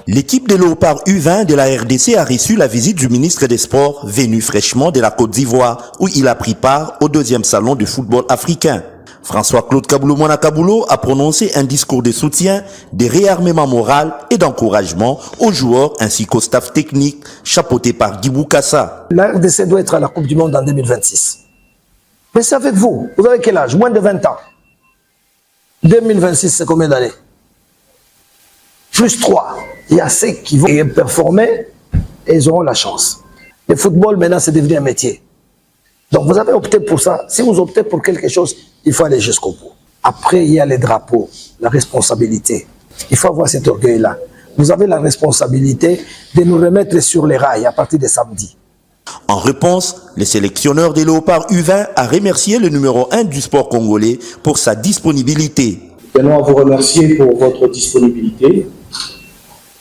L'équipe des Léopards U20 de la RDC a reçu la visite du ministre des Sports venu fraîchement de la Côte d'Ivoire où il a pris part au 2e salon du football africain. François-Claude Kaboulou-Mona Kaboulo a prononcé un discours de soutien, de réarmement moral et d'encouragement aux joueurs ainsi qu'au staff technique chapeauté par Guy Boukassa. La RDC doit être à la Coupe du Monde en 2026. Mais c'est avec vous. Vous avez quel âge? Moins de 20 ans. 2026, c'est combien d'années? Plus 3. Il y a ceux qui vont performer et ils auront la chance. Le football, maintenant, c'est devenu un métier. Donc, vous avez opté pour ça. Si vous optez pour quelque chose, il faut aller jusqu'au bout. Après, il y a les drapeaux, la responsabilité. Il faut avoir cet orgueil-là. Vous avez la responsabilité de nous remettre sur les rails à partir de samedi. En réponse, le sélectionneur des Léopards U20 a remercié le numéro 1 du sport congolais pour sa disponibilité. Tenons à vous remercier pour votre disponibilité.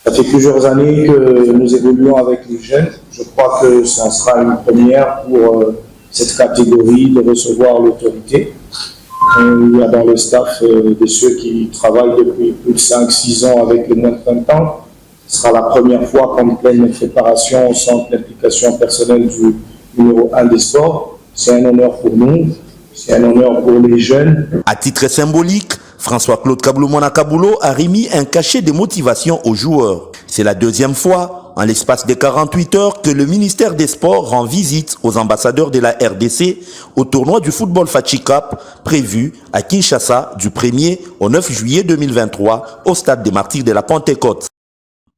Ça fait plusieurs années que nous évoluons avec les jeunes. Je crois que ça sera une première pour cette catégorie de recevoir l'autorité. Il y a dans le staff de ceux qui travaillent depuis plus de 5-6 ans avec les moins de 20 ans. Ce sera la première fois qu'en pleine préparation, on sent l'implication personnelle du numéro 1 des sports. C'est un honneur pour nous, c'est un honneur pour les jeunes. À titre symbolique, François-Claude Kaboulou-Mona Kaboulo a remis un cachet de motivation aux joueurs. C'est la 2e fois, en l'espace de 48 heures, que le ministère des Sports rend visite aux ambassadeurs de la RDC au tournoi du football Fachi Cup prévu à Kinshasa du 1er au 9 juillet 2023 au stade des Martyrs de la Pentecôte.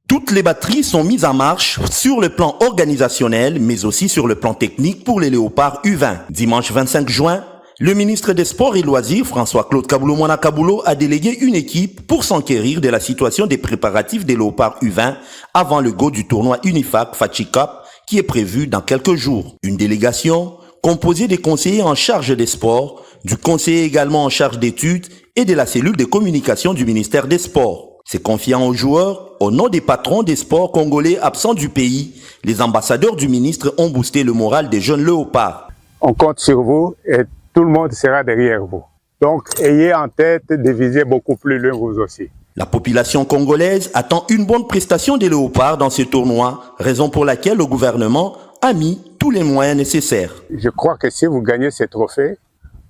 Toutes les batteries sont mises en marche sur le plan organisationnel, mais aussi sur le plan technique pour les Léopards U20. Dimanche 25 juin, le ministre des Sports et Loisirs, François-Claude Kaboulou-Mona Kaboulo, a délégué une équipe pour s'enquérir de la situation des préparatifs des Léopards U20 avant le go du tournoi Unifac Fachi Cup qui est prévu dans quelques jours. Une délégation composée des conseillers en charge des sports, du conseiller également en charge d'études et de la cellule de communication du ministère des Sports. C'est confiant aux joueurs, au nom des patrons des sports congolais absents du pays, les ambassadeurs du ministre ont boosté le moral des jeunes Léopards. On compte sur vous et tout le monde sera derrière vous. Donc, ayez en tête de viser beaucoup plus loin vous aussi. La population congolaise attend une bonne prestation des Léopards dans ce tournoi, raison pour laquelle le gouvernement a mis tous les moyens nécessaires. Je crois que si vous gagnez ces trophées,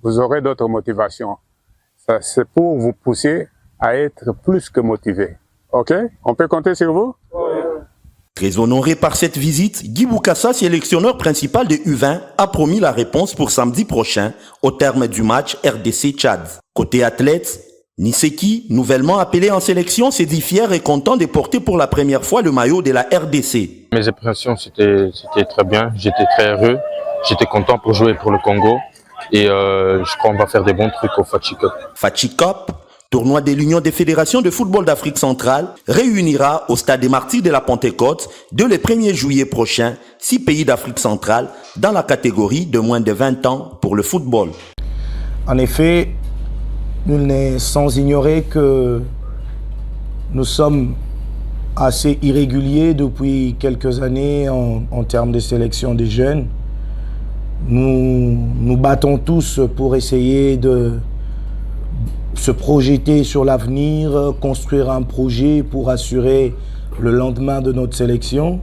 vous aurez d'autres motivations. C'est pour vous pousser à être plus que motivé. Ok? On peut compter sur vous? Très honoré par cette visite, Guy Boukassa, sélectionneur principal de U20, a promis la réponse pour samedi prochain au terme du match RDC-Tchad. Côté athlète, Niseki, nouvellement appelé en sélection, s'est dit fier et content de porter pour la première fois le maillot de la RDC. Mes impressions, c'était très bien. J'étais très heureux. J'étais content pour jouer pour le Congo. Et je crois qu'on va faire des bons trucs au Fachi Cup. Fachi Cup, tournoi de l'Union des fédérations de football d'Afrique centrale, réunira au stade des Martyrs de la Pentecôte dès le 1er juillet prochain 6 pays d'Afrique centrale dans la catégorie de moins de 20 ans pour le football. En effet, nul n'est sans ignorer que nous sommes assez irréguliers depuis quelques années en termes de sélection des jeunes. Nous nous battons tous pour essayer de se projeter sur l'avenir, construire un projet pour assurer le lendemain de notre sélection.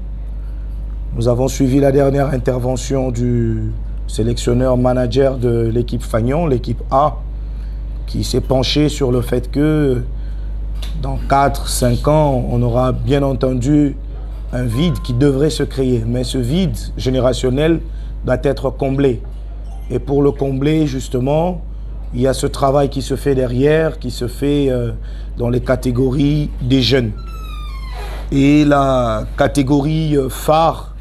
Nous avons suivi la dernière intervention du sélectionneur manager de l'équipe Fagnon, l'équipe A, qui s'est penché sur le fait que dans 4-5 ans, on aura bien entendu un vide qui devrait se créer. Mais ce vide générationnel doit être comblé. Et pour le combler, justement, il y a ce travail qui se fait derrière, qui se fait dans les catégories des jeunes. Et la catégorie phare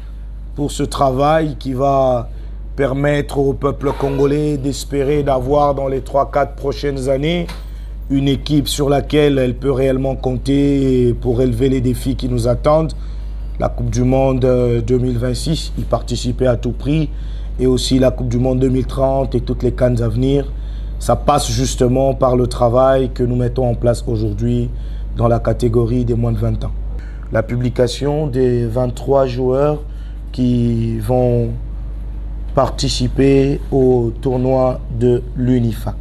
pour ce travail qui va permettre au peuple congolais d'espérer d'avoir dans les 3-4 prochaines années une équipe sur laquelle elle peut réellement compter pour relever les défis qui nous attendent. La Coupe du Monde 2026, y participer à tout prix, et aussi la Coupe du Monde 2030 et toutes les CAN à venir. Ça passe justement par le travail que nous mettons en place aujourd'hui dans la catégorie des moins de 20 ans. La publication des 23 joueurs qui vont participer au tournoi de l'Unifac.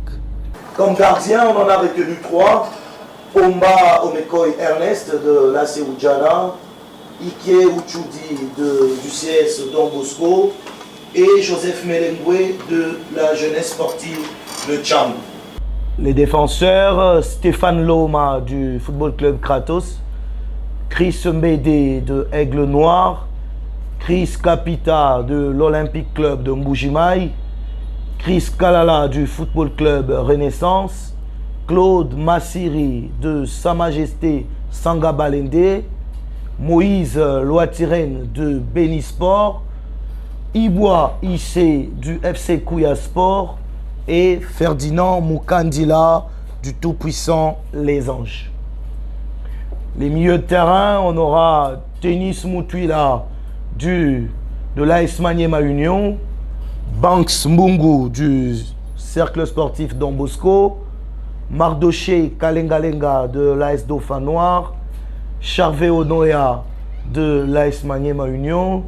Comme gardien, on en a retenu 3. Omba Omekoy Ernest de l'AC Oudjana, Ike Uchudi du CS Don Bosco et Joseph Melengwe de la jeunesse sportive de Tcham. Les défenseurs, Stéphane Loma du Football Club Kratos, Chris Mbede de Aigle Noir, Chris Capita de l'Olympique Club de Mbujimaï, Chris Kalala du Football Club Renaissance, Claude Massiri de Sa Majesté Sanga Balende, Moïse Loitiren de Bénisport, Iboua Issé du FC Kouya Sport et Ferdinand Moukandila du tout-puissant Les Anges. Les milieux de terrain, on aura Tennis Moutuila de l'AS Maniema Union, Banks Mbungu du Cercle Sportif Don Bosco, Mardoché Kalengalenga de l'AS Dauphin Noir, Charvé Onoya de l'AS Maniema Union,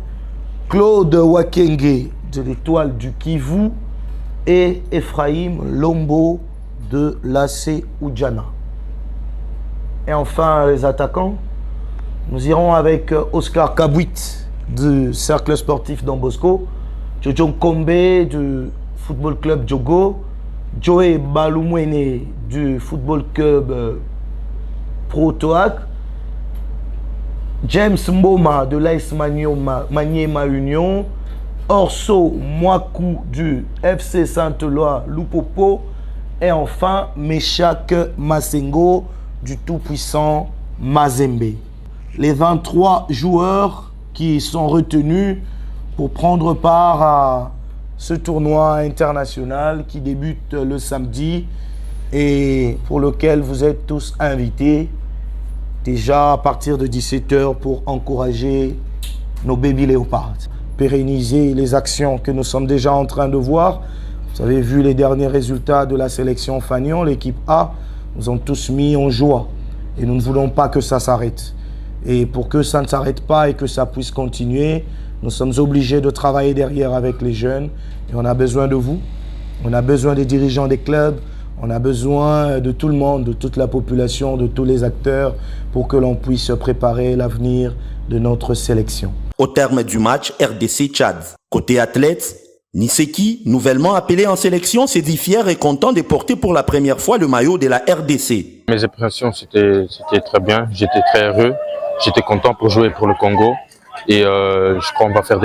Claude Wakenge de l'Étoile du Kivu et Ephraim Lombo de l'AC Oudjana. Et enfin, les attaquants, nous irons avec Oscar Kabouit du Cercle Sportif Don Bosco, Jojo Kombe du Football Club Djogo, Joey Balumwene du Football Club Protoac, James Mboma de l'AS Maniema Union, Orso Mwaku du FC Saint-Éloi Lupopo et enfin Meshak Masengo du tout-puissant Mazembe. Les 23 joueurs qui sont retenus pour prendre part à ce tournoi international qui débute le samedi et pour lequel vous êtes tous invités déjà à partir de 17h pour encourager nos baby léopards. Pérenniser les actions que nous sommes déjà en train de voir. Vous avez vu les derniers résultats de la sélection Fagnon, l'équipe A, nous ont tous mis en joie et nous ne voulons pas que ça s'arrête. Et pour que ça ne s'arrête pas et que ça puisse continuer, nous sommes obligés de travailler derrière avec les jeunes et on a besoin de vous, on a besoin des dirigeants des clubs, on a besoin de tout le monde, de toute la population, de tous les acteurs pour que l'on puisse préparer l'avenir de notre sélection. Au terme du match RDC-Tchad, côté athlète, Niseki, nouvellement appelé en sélection, s'est dit fier et content de porter pour la première fois le maillot de la RDC. Mes impressions, c'était très bien. J'étais très heureux. J'étais content pour jouer pour le Congo. Et je crois qu'on va faire des